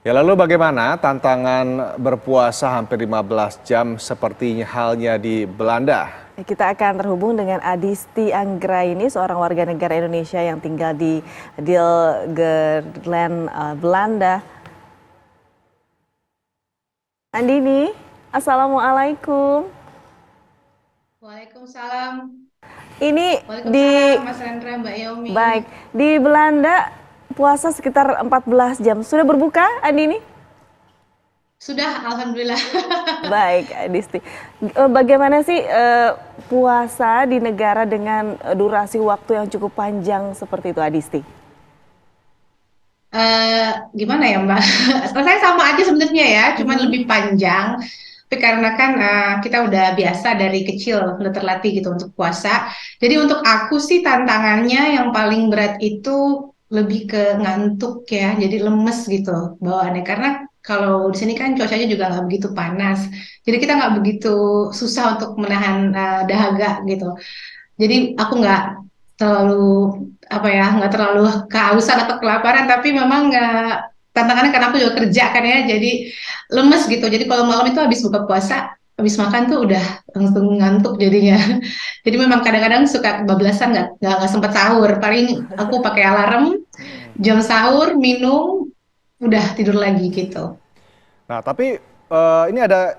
Ya lalu bagaimana tantangan berpuasa hampir 15 jam seperti halnya di Belanda? Kita akan terhubung dengan Adisti Anggraini, seorang warga negara Indonesia yang tinggal di Delgeland, Belanda. Andini, Assalamualaikum. Waalaikumsalam. Ini di Waalaikumsalam Mas Rendra, Mbak Yomi. baik di Belanda puasa sekitar 14 jam. Sudah berbuka, Andini? Sudah, Alhamdulillah. Baik, Adisti. Bagaimana sih puasa di negara dengan durasi waktu yang cukup panjang seperti itu, Adisti? Gimana ya Mbak? Saya sama aja sebenarnya ya, cuman Mhm. lebih panjang. Tapi karena kan kita udah biasa dari kecil, udah terlatih gitu untuk puasa. Jadi untuk aku sih tantangannya yang paling berat itu lebih ke ngantuk ya, jadi lemes gitu bawaannya. Karena kalau di sini kan cuacanya juga nggak begitu panas, jadi kita nggak begitu susah untuk menahan dahaga gitu. Jadi aku nggak terlalu apa ya, nggak terlalu kehausan atau kelaparan, tapi memang nggak tantangannya karena aku juga kerja kan ya, jadi lemes gitu. Jadi kalau malam itu habis buka puasa, habis makan tuh udah langsung ngantuk jadinya. Jadi memang kadang-kadang suka kebablasan nggak sempat sahur. Paling aku pakai alarm jam sahur, minum, udah tidur lagi gitu. Nah tapi ini ada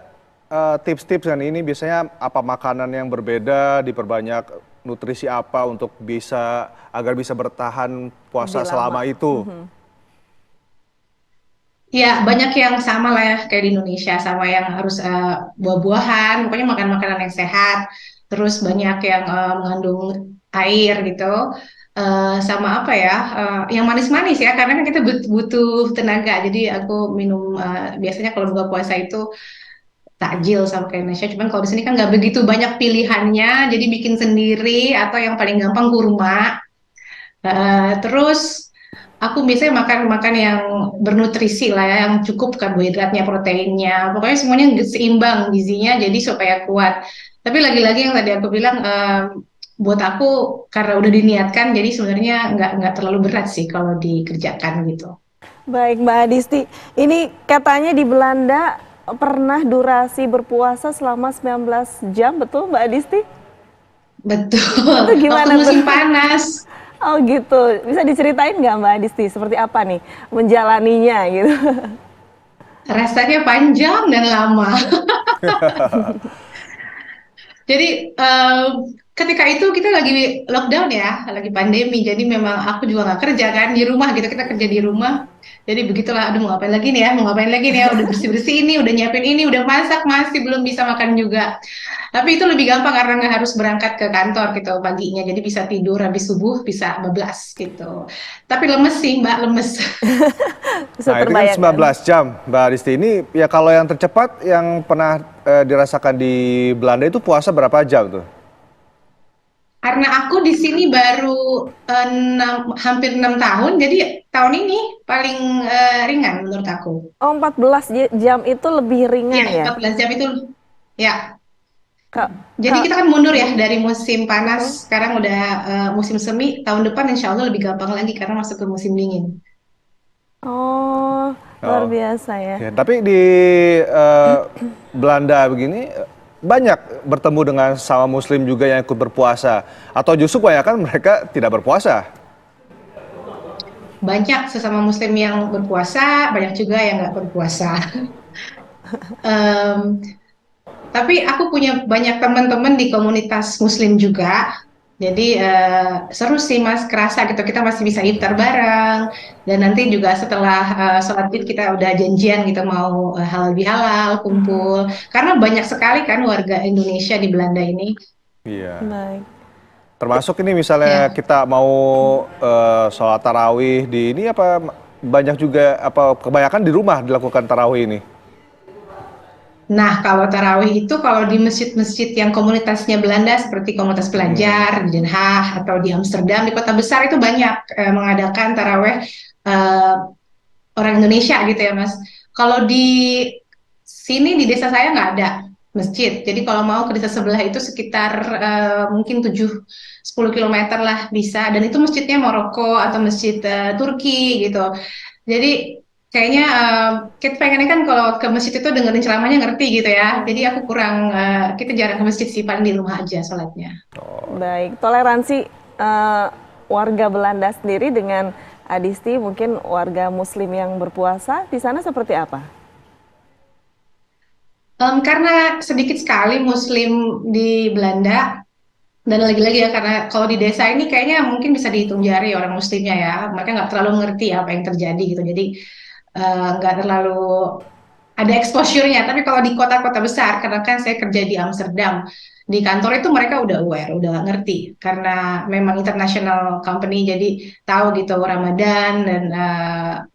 tips-tips kan ini biasanya apa makanan yang berbeda, diperbanyak nutrisi apa untuk agar bisa bertahan puasa Lebih lama. selama itu. Mhm. Ya, banyak yang sama lah ya kayak di Indonesia, sama yang harus buah-buahan, pokoknya makan makanan yang sehat. Terus banyak yang mengandung air gitu. Sama apa ya, yang manis-manis ya, karena kan kita butuh tenaga. Jadi aku minum biasanya kalau buka puasa itu takjil sama kayak Indonesia. Cuman kalau di sini kan nggak begitu banyak pilihannya, jadi bikin sendiri atau yang paling gampang kurma. Terus aku biasanya makan-makan yang bernutrisi lah ya, yang cukup karbohidratnya, proteinnya, pokoknya semuanya seimbang gizinya, jadi supaya kuat. Tapi lagi-lagi yang tadi aku bilang, buat aku karena udah diniatkan, jadi sebenarnya nggak terlalu berat sih kalau dikerjakan gitu. Baik, Mbak Adisti. Ini katanya di Belanda pernah durasi berpuasa selama 19 jam, betul Mbak Adisti? Itu Betul, waktu gimana tuh? musim panas. Oh gitu, bisa diceritain nggak Mbak Adisti seperti apa nih menjalaninya gitu? Rasanya panjang dan lama. Jadi ketika itu kita lagi lockdown ya, lagi pandemi. Jadi memang aku juga nggak kerja kan di rumah gitu. Kita kerja di rumah. Jadi begitulah, aduh mau ngapain lagi nih ya, mau ngapain lagi nih ya. Udah bersih-bersih ini, udah nyiapin ini, udah masak, masih belum bisa makan juga. Tapi itu lebih gampang karena nggak harus berangkat ke kantor gitu paginya. Jadi bisa tidur habis subuh, bisa bablas gitu. Tapi lemes sih Mbak, lemes. Bisa Nah itu kan terbayangkan. 19 jam Mbak Aristi. Ini ya kalau yang tercepat yang pernah dirasakan di Belanda itu puasa berapa jam tuh? Karena aku di sini baru hampir 6 tahun, jadi tahun ini paling ringan menurut aku. Oh 14 jam itu lebih Iya, ringan ya? 14 jam itu. Ya, Kak, jadi kak, kita kan mundur ya dari musim betul. panas, sekarang udah musim semi, tahun depan insya Allah lebih gampang lagi karena masuk ke musim dingin. Oh, luar Oh, biasa ya. ya, tapi di eh, Belanda begini banyak bertemu dengan sama Muslim juga yang ikut berpuasa, atau justru kebanyakan mereka tidak berpuasa. Banyak sesama muslim yang berpuasa, banyak juga yang nggak berpuasa. Em, Tapi aku punya banyak teman-teman di komunitas Muslim juga. Jadi seru sih Mas, kerasa gitu kita masih bisa iftar bareng. Dan nanti juga setelah sholat Id kita udah janjian gitu mau halal bihalal, kumpul. Karena banyak sekali kan warga Indonesia di Belanda ini. Iya. Baik. Termasuk ini misalnya Ya. kita mau sholat tarawih di ini apa banyak juga apa kebanyakan di rumah dilakukan tarawih ini. Nah, kalau tarawih itu kalau di masjid-masjid yang komunitasnya Belanda seperti komunitas Hmm. pelajar di Den Haag atau di Amsterdam, di kota besar itu banyak mengadakan tarawih eh, orang Indonesia gitu ya, Mas. Kalau di sini di desa saya nggak ada masjid. Jadi kalau mau ke desa sebelah itu sekitar mungkin 7-10 kilometer lah bisa. Dan itu masjidnya Maroko atau masjid Turki gitu. Jadi kayaknya kita pengennya kan kalau ke masjid itu dengerin ceramahnya ngerti gitu ya. Jadi aku kurang, kita jarang ke masjid sih, paling di rumah aja sholatnya. Baik, toleransi warga Belanda sendiri dengan Adisti, mungkin warga Muslim yang berpuasa di sana seperti apa? Karena sedikit sekali Muslim di Belanda, dan lagi-lagi ya karena kalau di desa ini kayaknya mungkin bisa dihitung jari orang Muslimnya ya. Mereka nggak terlalu ngerti apa yang terjadi gitu. Jadi nggak terlalu ada exposure-nya. Tapi kalau di kota-kota besar, karena kan saya kerja di Amsterdam, di kantor itu mereka udah aware, udah ngerti. Karena memang international company, jadi tahu gitu Ramadan, dan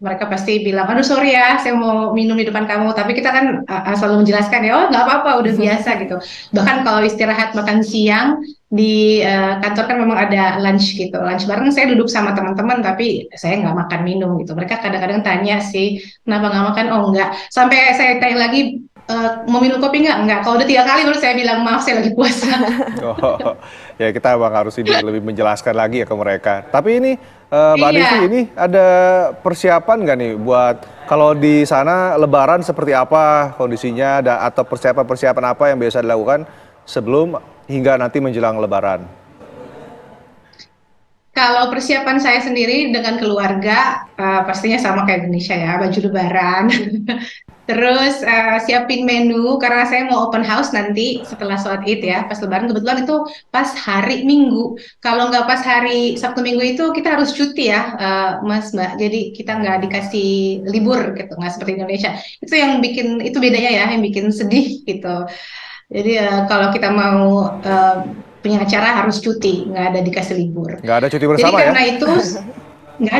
mereka pasti bilang, aduh sorry ya, saya mau minum di depan kamu. Tapi kita kan selalu menjelaskan ya, oh nggak apa-apa, udah biasa gitu. Bahkan kalau istirahat makan siang, di kantor kan memang ada lunch gitu, lunch bareng, saya duduk sama teman-teman, tapi saya nggak makan minum gitu. Mereka kadang-kadang tanya sih, kenapa nggak makan? Oh enggak. Sampai saya tanya lagi, mau minum kopi nggak? Enggak. Kalau udah 3 kali baru saya bilang, maaf saya lagi puasa. Oh, ya kita emang harus ini lebih menjelaskan lagi ya ke mereka. Tapi ini Mbak Iya. Desi, ini ada persiapan nggak nih buat kalau di sana Lebaran seperti apa kondisinya, atau persiapan-persiapan apa yang biasa dilakukan sebelum hingga nanti menjelang Lebaran? Kalau persiapan saya sendiri dengan keluarga, pastinya sama kayak Indonesia ya, baju Lebaran. Terus siapin menu karena saya mau open house nanti setelah sholat Id ya, pas Lebaran. Kebetulan itu pas hari Minggu. Kalau nggak pas hari Sabtu Minggu itu kita harus cuti ya, Mas Mbak. Jadi kita nggak dikasih libur gitu, nggak seperti Indonesia. Itu yang bikin, itu bedanya ya, yang bikin sedih gitu. Jadi kalau kita mau punya acara harus cuti, nggak ada dikasih libur. Nggak ada cuti Jadi bersama ya? karena itu nggak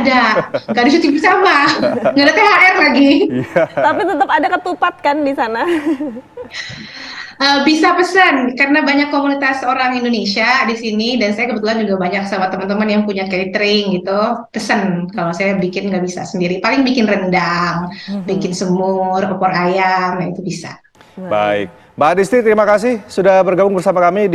ada cuti bersama, nggak ada THR lagi. Tapi tetap ada ketupat kan di sana? Bisa pesan karena banyak komunitas orang Indonesia di sini, dan saya kebetulan juga banyak sama teman-teman yang punya catering gitu. Pesan kalau saya bikin nggak bisa sendiri, paling bikin rendang, bikin semur, opor ayam, nah itu bisa. Baik, Mbak Adisti terima kasih sudah bergabung bersama kami di